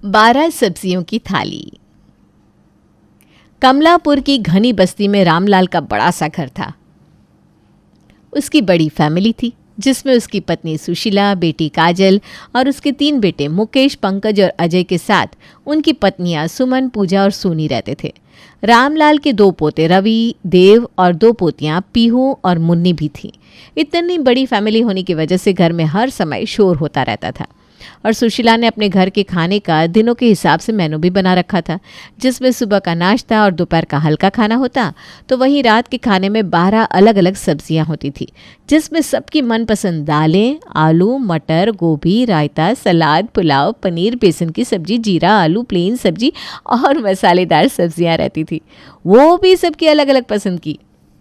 12 सब्जियों की थाली। कमलापुर की घनी बस्ती में रामलाल का बड़ा सा घर था। उसकी बड़ी फैमिली थी जिसमें उसकी पत्नी सुशीला, बेटी काजल और उसके 3 बेटे मुकेश, पंकज और अजय के साथ उनकी पत्नियां सुमन, पूजा और सोनी रहते थे। रामलाल के 2 पोते रवि, देव और 2 पोतियां पीहू और मुन्नी भी थीं। इतनी बड़ी फैमिली होने की वजह से घर में हर समय शोर होता रहता था और सुशीला ने अपने घर के खाने का दिनों के हिसाब से मेनू भी बना रखा था, जिसमें सुबह का नाश्ता और दोपहर का हल्का खाना होता, तो वहीं रात के खाने में 12 अलग अलग सब्जियां होती थी, जिसमें सबकी मनपसंद दालें, आलू, मटर, गोभी, रायता, सलाद, पुलाव, पनीर, बेसन की सब्जी, जीरा आलू, प्लेन सब्जी और मसालेदार सब्जियां रहती थी, वो भी सबकी अलग अलग पसंद की।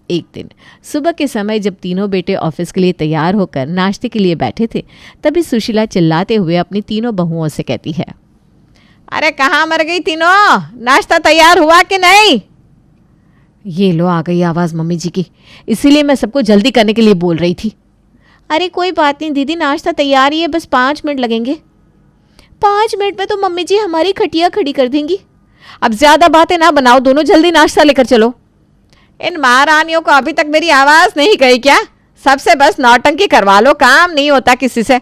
एक दिन सुबह के समय जब तीनों बेटे ऑफिस के लिए तैयार होकर नाश्ते के लिए बैठे थे, तभी सुशीला चिल्लाते हुए अपनी तीनों बहुओं से कहती है, अरे कहाँ मर गई तीनों, नाश्ता तैयार हुआ कि नहीं? ये लो आ गई आवाज़ मम्मी जी की, इसीलिए मैं सबको जल्दी करने के लिए बोल रही थी। अरे कोई बात नहीं दीदी, नाश्ता तैयार ही है, बस 5 मिनट लगेंगे। 5 मिनट में तो मम्मी जी हमारी खटिया खड़ी कर देंगी। अब ज़्यादा बातें ना बनाओ, दोनों जल्दी नाश्ता लेकर चलो। इन महारानियों को अभी तक मेरी आवाज़ नहीं गई क्या? सबसे बस नौटंकी करवा लो, काम नहीं होता किसी से।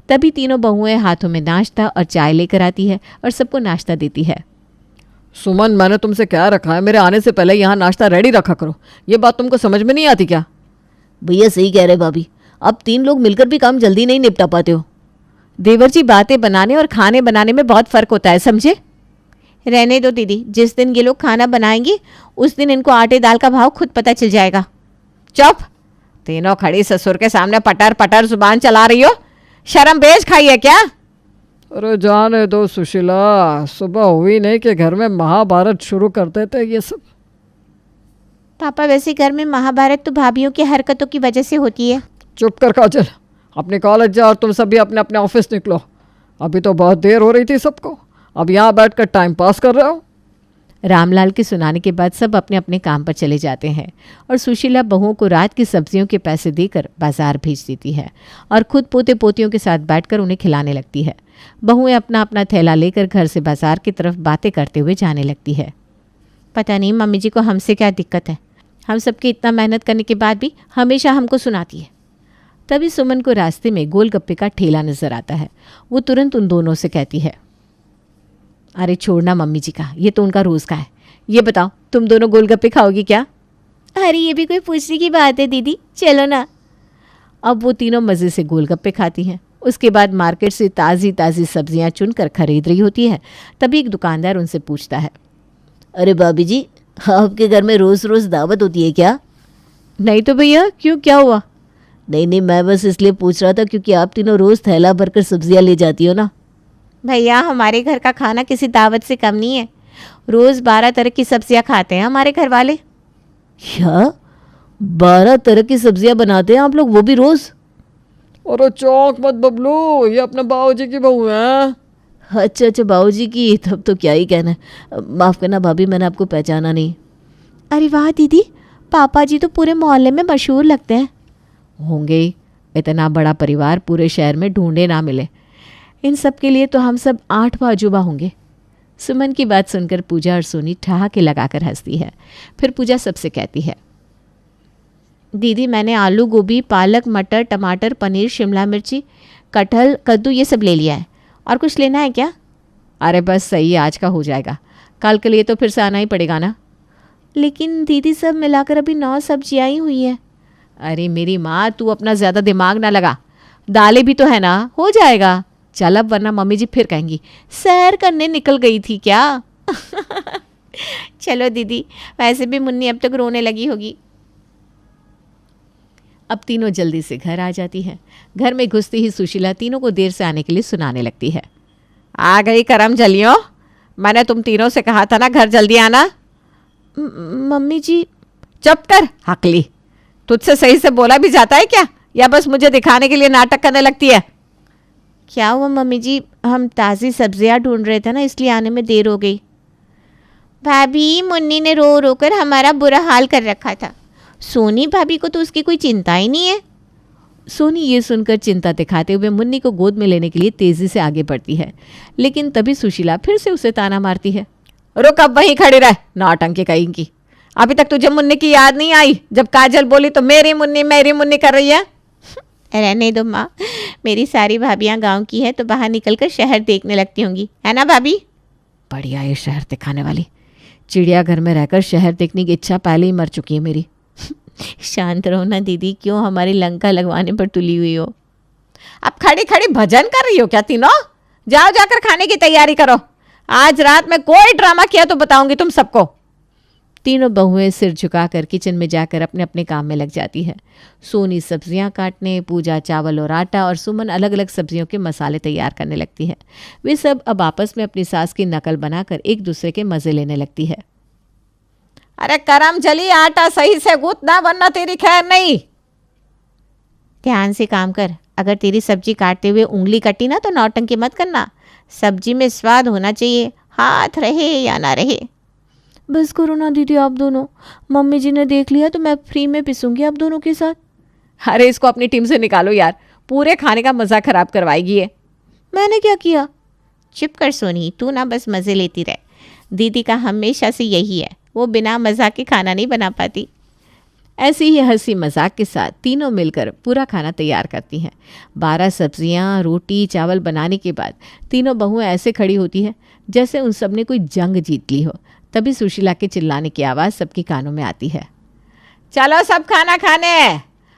तभी तीनों बहुएं हाथों में नाश्ता और चाय लेकर आती है और सबको नाश्ता देती है। सुमन, मैंने तुमसे क्या रखा है, मेरे आने से पहले यहाँ नाश्ता रेडी रखा करो। ये बात तुमको समझ में नहीं आती क्या? भैया सही कह रहे भाभी, अब 3 लोग मिलकर भी काम जल्दी नहीं निपटा पाते हो। देवर जी, बातें बनाने और खाने बनाने में बहुत फ़र्क होता है, समझे? रहने दो दीदी, जिस दिन ये लोग खाना बनाएंगे उस दिन इनको आटे दाल का भाव खुद पता चल जाएगा। चुप, तीनों खड़ी ससुर के सामने पटर पटर जुबान चला रही हो, शर्म बेच खाई है क्या? अरे जाने दो सुशीला, सुबह हुई नहीं कि घर में महाभारत शुरू कर देते ये सब। पापा, वैसे घर में महाभारत तो भाभीयों की हरकतों की वजह से होती है। चुप कर काजल, अपने कॉलेज जा और तुम सभी अपने अपने ऑफिस निकलो। अभी तो बहुत देर हो रही थी सबको, अब यहाँ बैठकर टाइम पास कर रहे हो। रामलाल के सुनाने के बाद सब अपने अपने काम पर चले जाते हैं और सुशीला बहुओं को रात की सब्जियों के पैसे देकर बाजार भेज देती है और खुद पोते पोतियों के साथ बैठकर उन्हें खिलाने लगती है। बहुएं अपना अपना थैला लेकर घर से बाजार की तरफ बातें करते हुए जाने लगती है। पता नहीं मम्मी जी को हमसे क्या दिक्कत है, हम सबके इतना मेहनत करने के बाद भी हमेशा हमको सुनाती है। तभी सुमन को रास्ते में गोलगप्पे का ठेला नजर आता है। वो तुरंत उन दोनों से कहती है, अरे छोड़ना मम्मी जी का, ये तो उनका रोज़ का है। ये बताओ, तुम दोनों गोलगप्पे खाओगी क्या? अरे ये भी कोई पूछने की बात है दीदी, चलो ना। अब वो तीनों मज़े से गोलगप्पे खाती हैं। उसके बाद मार्केट से ताज़ी ताज़ी सब्जियां चुनकर खरीद रही होती है। तभी एक दुकानदार उनसे पूछता है, अरे भाभी जी, आपके घर में रोज़ रोज़ दावत होती है क्या? नहीं तो भैया, क्यों, क्या हुआ? नहीं, मैं बस इसलिए पूछ रहा था क्योंकि आप तीनों रोज़ थैला भरकर सब्जियां ले जाती हो ना। भैया, हमारे घर का खाना किसी दावत से कम नहीं है। रोज़ 12 तरह की सब्जियां खाते हैं हमारे घर वाले। क्या 12 तरह की सब्जियां बनाते हैं आप लोग, वो भी रोज़? अरे चौंक मत बबलू, ये अपने बाबूजी की बहू है। अच्छा बाबूजी की, तब तो क्या ही कहना है। माफ़ करना भाभी, मैंने आपको पहचाना नहीं। अरे वाह दीदी, पापा जी तो पूरे मोहल्ले में मशहूर लगते हैं। होंगे, इतना बड़ा परिवार पूरे शहर में ढूंढे ना मिले। इन सब के लिए तो हम सब 8 बाजुबा होंगे। सुमन की बात सुनकर पूजा और सोनी ठहाके लगाकर हंसती है। फिर पूजा सबसे कहती है, दीदी मैंने आलू, गोभी, पालक, मटर, टमाटर, पनीर, शिमला मिर्ची, कटहल, कद्दू ये सब ले लिया है। और कुछ लेना है क्या? अरे बस सही है, आज का हो जाएगा, कल के लिए तो फिर से आना ही पड़ेगा ना। लेकिन दीदी सब मिलाकर अभी 9 सब्जियाँ ही हुई हैं। अरे मेरी माँ, तू अपना ज़्यादा दिमाग ना लगा, दालें भी तो है ना, हो जाएगा। चल अब, वरना मम्मी जी फिर कहेंगी सैर करने निकल गई थी क्या। चलो दीदी, वैसे भी मुन्नी अब तक रोने लगी होगी। अब तीनों जल्दी से घर आ जाती हैं। घर में घुसते ही सुशीला तीनों को देर से आने के लिए सुनाने लगती है। आ गई करम जलियों, मैंने तुम तीनों से कहा था ना घर जल्दी आना। मम्मी जी। चुप कर हकली, तुझसे सही से बोला भी जाता है क्या, या बस मुझे दिखाने के लिए नाटक करने लगती है? क्या हुआ मम्मी जी, हम ताज़ी सब्जियां ढूंढ रहे थे ना, इसलिए आने में देर हो गई। भाभी, मुन्नी ने रो रो कर हमारा बुरा हाल कर रखा था। सोनी भाभी को तो उसकी कोई चिंता ही नहीं है। सोनी ये सुनकर चिंता दिखाते हुए मुन्नी को गोद में लेने के लिए तेजी से आगे बढ़ती है, लेकिन तभी सुशीला फिर से उसे ताना मारती है। रुक, अब वहीं खड़ी रह, नौटंकी कहीं। अभी तक तुझे मुन्नी की याद नहीं आई? जब काजल बोली तो मेरी मुन्नी कर रही है। रहने दो माँ, मेरी सारी भाभियाँ गांव की है तो बाहर निकलकर शहर देखने लगती होंगी, है ना भाभी? बढ़िया ये शहर दिखाने वाली, चिड़ियाघर में रहकर शहर देखने की इच्छा पहले ही मर चुकी है मेरी। शांत रहो ना दीदी, क्यों हमारी लंका लगवाने पर तुली हुई हो? अब खड़ी खड़ी भजन कर रही हो क्या तीनों? जाओ जाकर खाने की तैयारी करो। आज रात में कोई ड्रामा किया तो बताऊंगी तुम सबको। तीनों बहुएं सिर झुकाकर किचन में जाकर अपने अपने काम में लग जाती है। सोनी सब्जियां काटने, पूजा चावल और आटा और सुमन अलग अलग सब्जियों के मसाले तैयार करने लगती है। वे सब अब आपस में अपनी सास की नकल बनाकर एक दूसरे के मजे लेने लगती है। अरे करम जली, आटा सही से गूंथना वरना तेरी खैर नहीं। ध्यान से काम कर, अगर तेरी सब्जी काटते हुए उंगली कटी ना तो नौटंकी मत करना। सब्जी में स्वाद होना चाहिए, हाथ रहे या ना रहे। बस करो ना दीदी आप दोनों, मम्मी जी ने देख लिया तो मैं फ्री में पिसूंगी आप दोनों के साथ। अरे इसको अपनी टीम से निकालो यार, पूरे खाने का मजा खराब करवाएगी ये। मैंने क्या किया? चुप कर सोनी, तू ना बस मज़े लेती रह। दीदी का हमेशा से यही है, वो बिना मजाक के खाना नहीं बना पाती। ऐसी ही हंसी मजाक के साथ तीनों मिलकर पूरा खाना तैयार करती हैं। 12 सब्जियां, रोटी, चावल बनाने के बाद तीनों बहुएं ऐसे खड़ी होती है जैसे उन सब ने कोई जंग जीत ली हो। तभी सुशीला के चिल्लाने की आवाज़ सबके कानों में आती है। चलो सब खाना खाने,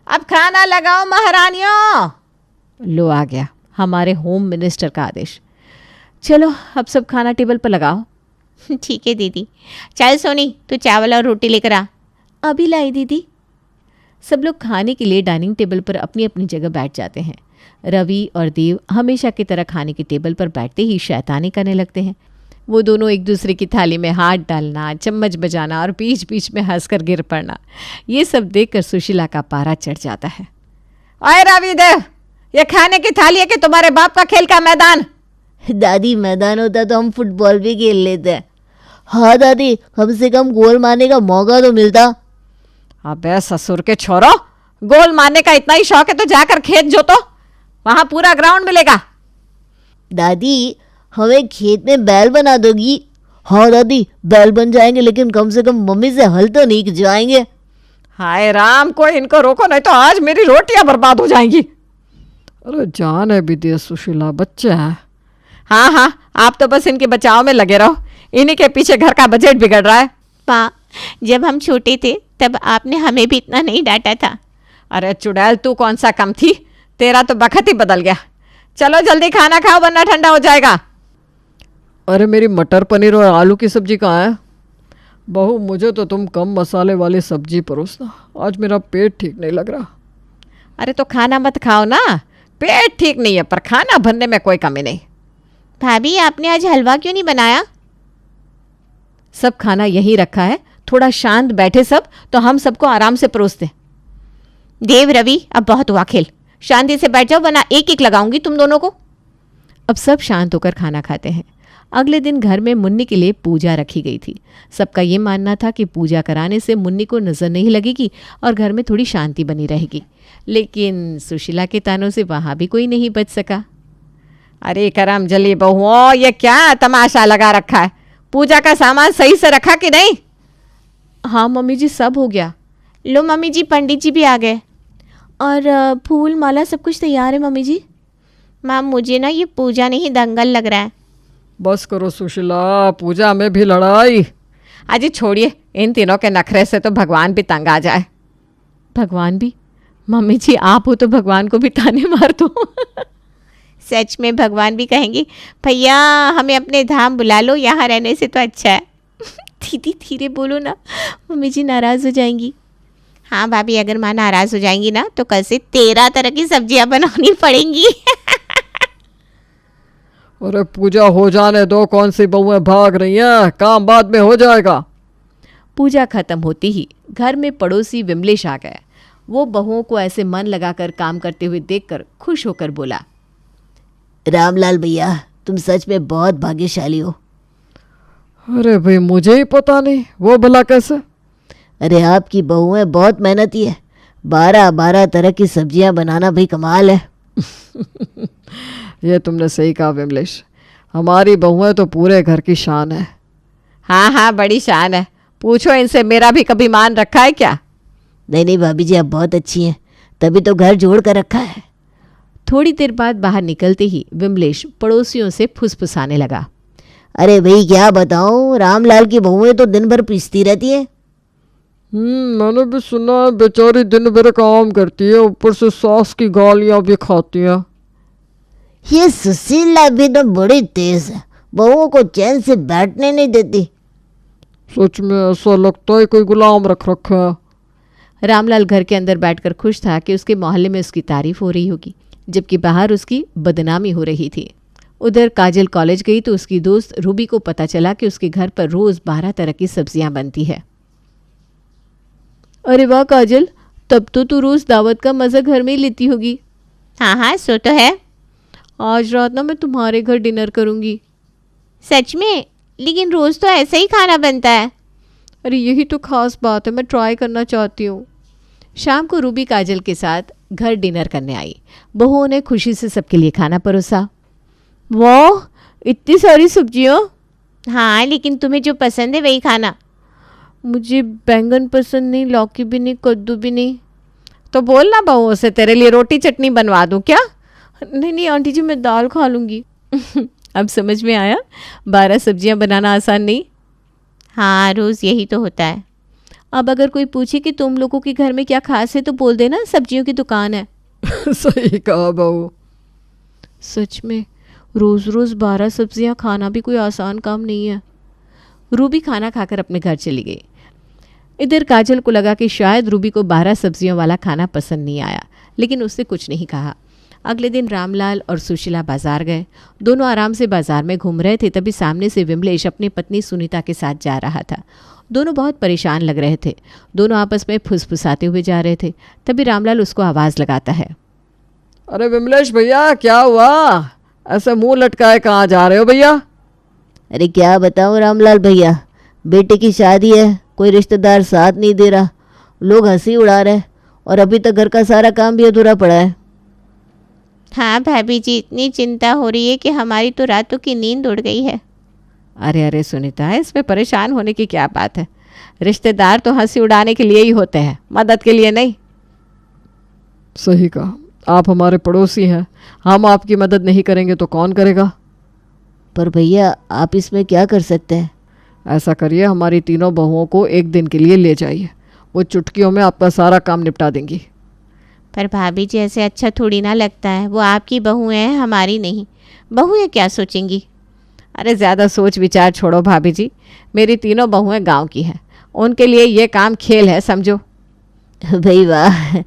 अब खाना लगाओ महारानियों। लो आ गया हमारे होम मिनिस्टर का आदेश। चलो अब सब खाना टेबल पर लगाओ। ठीक है दीदी। चल सोनी, तू चावल और रोटी लेकर आ। अभी लाई दीदी। सब लोग खाने के लिए डाइनिंग टेबल पर अपनी अपनी जगह बैठ जाते हैं। रवि और देव हमेशा की तरह खाने की टेबल पर बैठते ही शैतानी करने लगते हैं। वो दोनों एक दूसरे की थाली में हाथ डालना, चम्मच बजाना और बीच बीच में हंसकर गिर पड़ना, ये सब देखकर सुशीला का पारा चढ़ जाता है। ओए रवि देव, ये खाने की थाली है कि तुम्हारे बाप का खेल का मैदान? दादी मैदान होता तो हम फुटबॉल भी खेल लेते। हाँ दादी, कम से कम गोल मारने का मौका तो मिलता। अबे ससुर के छोरो, गोल मारने का इतना ही शौक है तो जाकर खेत जोतो, वहां पूरा ग्राउंड मिलेगा। दादी हमें खेत में बैल बना दोगी? हाँ दादी, बैल बन जाएंगे, लेकिन कम से कम मम्मी से हल तो नहीं खिंचवाएंगे। हाय राम, कोई इनको रोको नहीं तो आज मेरी रोटियां बर्बाद हो जाएंगी। अरे जान है भी दे सुशीला, बच्चे हैं। हाँ हाँ, आप तो बस इनके बचाव में लगे रहो, इन्हीं के पीछे घर का बजट बिगड़ रहा है। माँ, जब हम छोटे थे तब आपने हमें भी इतना नहीं डांटा था। अरे चुड़ैल, तू कौन सा कम थी, तेरा तो बखत ही बदल गया। चलो जल्दी खाना खाओ वरना ठंडा हो जाएगा। अरे मेरी मटर पनीर और आलू की सब्जी कहाँ है? बहू, मुझे तो तुम कम मसाले वाली सब्जी परोसना, आज मेरा पेट ठीक नहीं लग रहा। अरे तो खाना मत खाओ ना, पेट ठीक नहीं है पर खाना भरने में कोई कमी नहीं। भाभी आपने आज हलवा क्यों नहीं बनाया? सब खाना यहीं रखा है, थोड़ा शांत बैठे सब तो हम सबको आराम से परोसते। देव रवि, अब बहुत हुआ खेल, शांति से बैठ जाओ वरना एक एक लगाऊंगी तुम दोनों को। अब सब शांत होकर खाना खाते हैं। अगले दिन घर में मुन्नी के लिए पूजा रखी गई थी। सबका ये मानना था कि पूजा कराने से मुन्नी को नज़र नहीं लगेगी और घर में थोड़ी शांति बनी रहेगी, लेकिन सुशीला के तानों से वहाँ भी कोई नहीं बच सका। अरे करम जली बहुओं, ये क्या तमाशा लगा रखा है? पूजा का सामान सही से रखा कि नहीं? हाँ मम्मी जी, सब हो गया। लो मम्मी जी, पंडित जी भी आ गए और फूल माला सब कुछ तैयार है मम्मी जी। माँ, मुझे ना ये पूजा नहीं दंगल लग रहा है। बस करो सुशीला, पूजा में भी लड़ाई। अजी छोड़िए, इन तीनों के नखरे से तो भगवान भी तंग आ जाए। भगवान भी? मम्मी जी आप हो तो भगवान को भी ताने मार दो। सच में भगवान भी कहेंगे, भैया हमें अपने धाम बुला लो, यहाँ रहने से तो अच्छा है। दीदी धीरे बोलो ना, मम्मी जी नाराज़ हो जाएंगी। हाँ भाभी, अगर माँ नाराज़ हो जाएंगी ना तो कल से 13 तरह की सब्जियाँ बनानी पड़ेंगी। अरे पूजा हो जाने दो, कौन सी बहुएं भाग रही हैं, काम बाद में हो जाएगा। पूजा खत्म होती ही घर में पड़ोसी विमलेश आ गया। वो बहुओं को ऐसे मन लगाकर काम करते हुए देखकर खुश होकर बोला, रामलाल भैया, तुम सच में बहुत भाग्यशाली हो। अरे भाई मुझे ही पता नहीं, वो भला कैसे? अरे आपकी बहुएं बहुत मेहनती है, 12-12 तरह की सब्जियां बनाना भाई कमाल है। ये तुमने सही कहा विमलेश, हमारी बहुएं तो पूरे घर की शान है। हाँ हाँ, बड़ी शान है। पूछो इनसे, मेरा भी कभी मान रखा है क्या? नहीं नहीं भाभी जी, आप बहुत अच्छी हैं, तभी तो घर जोड़ कर रखा है। थोड़ी देर बाद बाहर निकलते ही विमलेश पड़ोसियों से फुसफुसाने लगा। अरे भाई क्या बताऊं, रामलाल की बहुएं तो दिन भर पीसती रहती हैं। मैंने भी सुना है, बेचारी दिन भर काम करती है, ऊपर से सास की गालियां भी खाती है। ये सुशीला भी तो बड़ी तेज है, बहुओं को चैन से बैठने नहीं देती। सच में ऐसा लगता है कोई गुलाम रख रखा है। रामलाल घर के अंदर बैठकर खुश था कि उसके मोहल्ले में उसकी तारीफ हो रही होगी, जबकि बाहर उसकी बदनामी हो रही थी। उधर काजल कॉलेज गई तो उसकी दोस्त रूबी को पता चला कि उसके घर पर रोज 12 तरह की सब्जियां बनती है। अरे वाह काजल, तब तो तू रोज दावत का मजा घर में ही लेती होगी। हाँ हाँ, सो तो है। आज रात ना मैं तुम्हारे घर डिनर करूंगी। सच में? लेकिन रोज़ तो ऐसा ही खाना बनता है। अरे यही तो खास बात है, मैं ट्राई करना चाहती हूँ। शाम को रूबी काजल के साथ घर डिनर करने आई। बहुओं ने खुशी से सबके लिए खाना परोसा। वाह, इतनी सारी सब्जियाँ। हाँ, लेकिन तुम्हें जो पसंद है वही खाना। मुझे बैंगन पसंद नहीं, लौकी भी नहीं, कद्दू भी नहीं। तो बोलना बहुओं से तेरे लिए रोटी चटनी बनवा दूं क्या? नहीं नहीं आंटी जी, मैं दाल खा लूँगी। अब समझ में आया, 12 सब्जियाँ बनाना आसान नहीं। हाँ, रोज़ यही तो होता है। अब अगर कोई पूछे कि तुम लोगों के घर में क्या खास है तो बोल देना सब्जियों की दुकान है। सही कहा बहू। सच में रोज़ रोज़ 12 सब्जियां खाना भी कोई आसान काम नहीं है। रूबी खाना खाकर अपने घर चली गई। इधर काजल को लगा कि शायद रूबी को 12 सब्जियों वाला खाना पसंद नहीं आया, लेकिन उसने कुछ नहीं कहा। अगले दिन रामलाल और सुशीला बाजार गए। दोनों आराम से बाजार में घूम रहे थे, तभी सामने से विमलेश अपनी पत्नी सुनीता के साथ जा रहा था। दोनों बहुत परेशान लग रहे थे। दोनों आपस में फुसफुसाते हुए जा रहे थे। तभी रामलाल उसको आवाज़ लगाता है। अरे विमलेश भैया, क्या हुआ? ऐसे मुंह लटकाए कहाँ जा रहे हो भैया? अरे क्या बताऊं रामलाल भैया, बेटे की शादी है, कोई रिश्तेदार साथ नहीं दे रहा, लोग हंसी उड़ा रहे और अभी तक घर का सारा काम भी अधूरा पड़ा है। हाँ भाभी जी, इतनी चिंता हो रही है कि हमारी तो रातों की नींद उड़ गई है। अरे अरे सुनीता, इसमें परेशान होने की क्या बात है? रिश्तेदार तो हंसी उड़ाने के लिए ही होते हैं, मदद के लिए नहीं। सही कहा, आप हमारे पड़ोसी हैं, हम आपकी मदद नहीं करेंगे तो कौन करेगा? पर भैया आप इसमें क्या कर सकते हैं? ऐसा करिए, हमारी तीनों बहुओं को एक दिन के लिए ले जाइए, वो चुटकियों में आपका सारा काम निपटा देंगी। पर भाभी जी, ऐसे अच्छा थोड़ी ना लगता है। वो आपकी बहू हैं, हमारी नहीं। बहू ये क्या सोचेंगी? अरे ज़्यादा सोच विचार छोड़ो भाभी जी, मेरी तीनों बहुएं गांव की हैं, उनके लिए ये काम खेल है समझो। भाई वाह,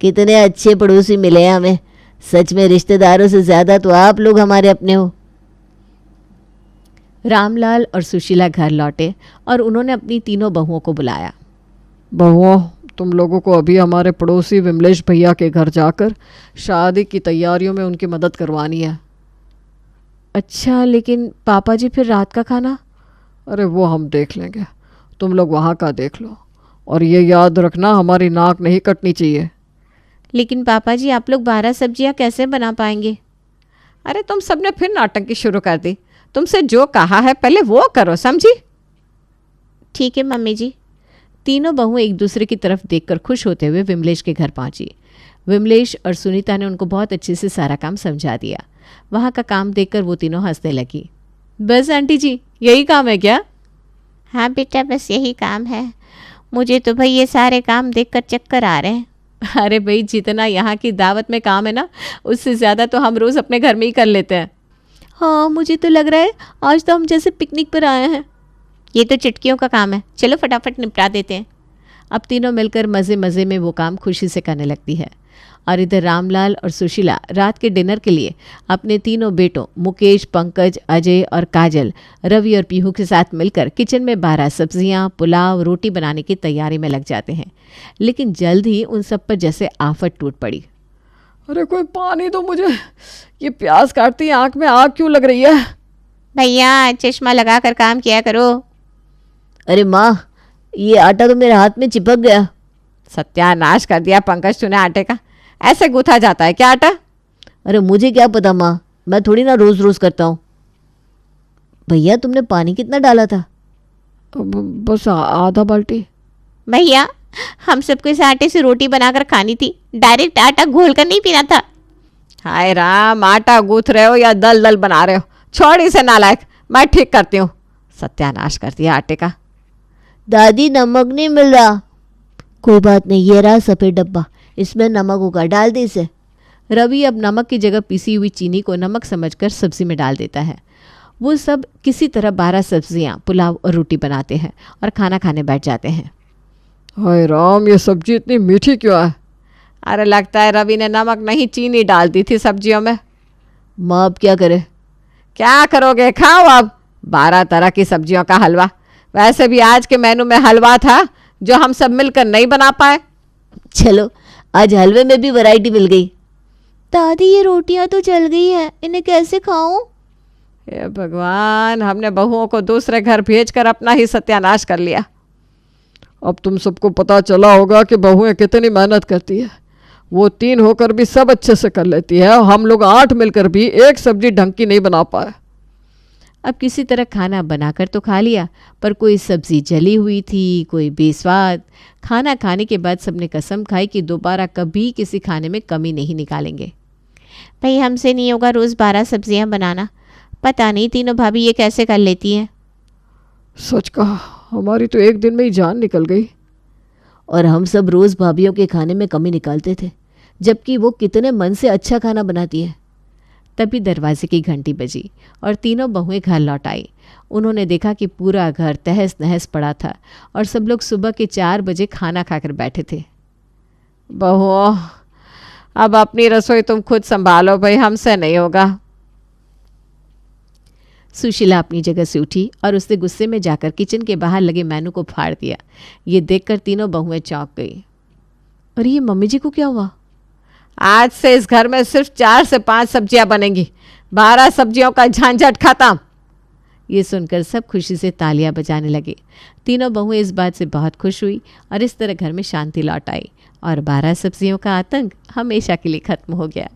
कितने अच्छे पड़ोसी मिले हैं हमें। सच में रिश्तेदारों से ज़्यादा तो आप लोग हमारे अपने हो। रामलाल और सुशीला घर लौटे और उन्होंने अपनी तीनों बहुओं को बुलाया। बहुओं, तुम लोगों को अभी हमारे पड़ोसी विमलेश भैया के घर जाकर शादी की तैयारियों में उनकी मदद करवानी है। अच्छा, लेकिन पापा जी फिर रात का खाना? अरे वो हम देख लेंगे, तुम लोग वहाँ का देख लो, और ये याद रखना हमारी नाक नहीं कटनी चाहिए। लेकिन पापा जी, आप लोग 12 सब्जियां कैसे बना पाएंगे? अरे तुम सबने फिर नौटंकी शुरू कर दी। तुमसे जो कहा है पहले वो करो, समझी? ठीक है मम्मी जी। तीनों बहुएं एक दूसरे की तरफ देखकर खुश होते हुए विमलेश के घर पहुंची। विमलेश और सुनीता ने उनको बहुत अच्छे से सारा काम समझा दिया। वहाँ का काम देखकर वो तीनों हंसने लगी। बस आंटी जी, यही काम है क्या? हाँ बेटा, बस यही काम है। मुझे तो भाई ये सारे काम देखकर चक्कर आ रहे हैं। अरे भाई, जितना यहाँ की दावत में काम है ना, उससे ज़्यादा तो हम रोज़ अपने घर में ही कर लेते हैं। हाँ, मुझे तो लग रहा है आज तो हम जैसे पिकनिक पर आए हैं। ये तो चुटकियों का काम है, चलो फटाफट निपटा देते हैं। अब तीनों मिलकर मज़े मज़े में वो काम खुशी से करने लगती है। और इधर रामलाल और सुशीला रात के डिनर के लिए अपने तीनों बेटों मुकेश, पंकज, अजय और काजल, रवि और पीहू के साथ मिलकर किचन में 12 सब्जियां, पुलाव, रोटी बनाने की तैयारी में लग जाते हैं। लेकिन जल्द ही उन सब पर जैसे आफत टूट पड़ी। अरे कोई पानी दो मुझे, ये प्यास काटती आंख में आग क्यों लग रही है? भैया, चश्मा लगा कर काम किया करो। अरे माँ, ये आटा तो मेरे हाथ में चिपक गया। सत्यानाश कर दिया पंकज तूने आटे का। ऐसे गूथा जाता है क्या आटा? अरे मुझे क्या पता माँ, मैं थोड़ी ना रोज़ रोज़ करता हूँ। भैया तुमने पानी कितना डाला था? बस आधा बाल्टी। भैया हम सबको इस आटे से रोटी बनाकर खानी थी, डायरेक्ट आटा घोल कर नहीं पीना था। हाय राम, आटा गूथ रहे हो या दल दल बना रहे हो? छोड़ इसे नालायक, मैं ठीक करती हूँ। सत्यानाश कर दिया आटे का। दादी नमक नहीं मिल रहा। कोई बात नहीं, ये रहा सफ़ेद डब्बा, इसमें नमक होगा, डाल दे इसे। रवि अब नमक की जगह पिसी हुई चीनी को नमक समझकर सब्जी में डाल देता है। वो सब किसी तरह 12 सब्जियां, पुलाव और रोटी बनाते हैं और खाना खाने बैठ जाते हैं। हाय राम, ये सब्जी इतनी मीठी क्यों है? अरे लगता है रवि ने नमक नहीं चीनी डाल दी थी सब्जियों में। माँ अब क्या करे? क्या करोगे, खाओ अब 12 तरह की सब्जियों का हलवा। वैसे भी आज के मेनू में हलवा था जो हम सब मिलकर नहीं बना पाए। चलो आज हलवे में भी वैरायटी मिल गई। दादी ये रोटियां तो जल गई हैं, इन्हें कैसे खाऊं? हे भगवान, हमने बहुओं को दूसरे घर भेजकर अपना ही सत्यानाश कर लिया। अब तुम सबको पता चला होगा कि बहुएं कितनी मेहनत करती है। वो 3 होकर भी सब अच्छे से कर लेती है, और हम लोग 8 मिलकर भी एक सब्जी ढंग की नहीं बना पाए। अब किसी तरह खाना बनाकर तो खा लिया, पर कोई सब्जी जली हुई थी, कोई बेस्वाद। खाना खाने के बाद सबने कसम खाई कि दोबारा कभी किसी खाने में कमी नहीं निकालेंगे। भाई हमसे नहीं होगा रोज़ 12 सब्जियां बनाना। पता नहीं तीनों भाभी ये कैसे कर लेती हैं। सच कहा, हमारी तो एक दिन में ही जान निकल गई। और हम सब रोज़ भाभीयों के खाने में कमी निकालते थे, जबकि वो कितने मन से अच्छा खाना बनाती है। तभी दरवाजे की घंटी बजी और तीनों बहुएं घर लौट आई। उन्होंने देखा कि पूरा घर तहस नहस पड़ा था और सब लोग सुबह के 4 बजे खाना खाकर बैठे थे। बहुओं, अब अपनी रसोई तुम खुद संभालो भाई, हमसे नहीं होगा। सुशीला अपनी जगह से उठी और उसने गुस्से में जाकर किचन के बाहर लगे मेनू को फाड़ दिया। ये देखकर तीनों बहुएं चौंक गई। और ये मम्मी जी को क्या हुआ? आज से इस घर में सिर्फ 4 से 5 सब्जियां बनेंगी। 12 सब्जियों का झंझट खत्म। ये सुनकर सब खुशी से तालियां बजाने लगे। तीनों बहुएं इस बात से बहुत खुश हुई और इस तरह घर में शांति लौट आई और 12 सब्जियों का आतंक हमेशा के लिए खत्म हो गया।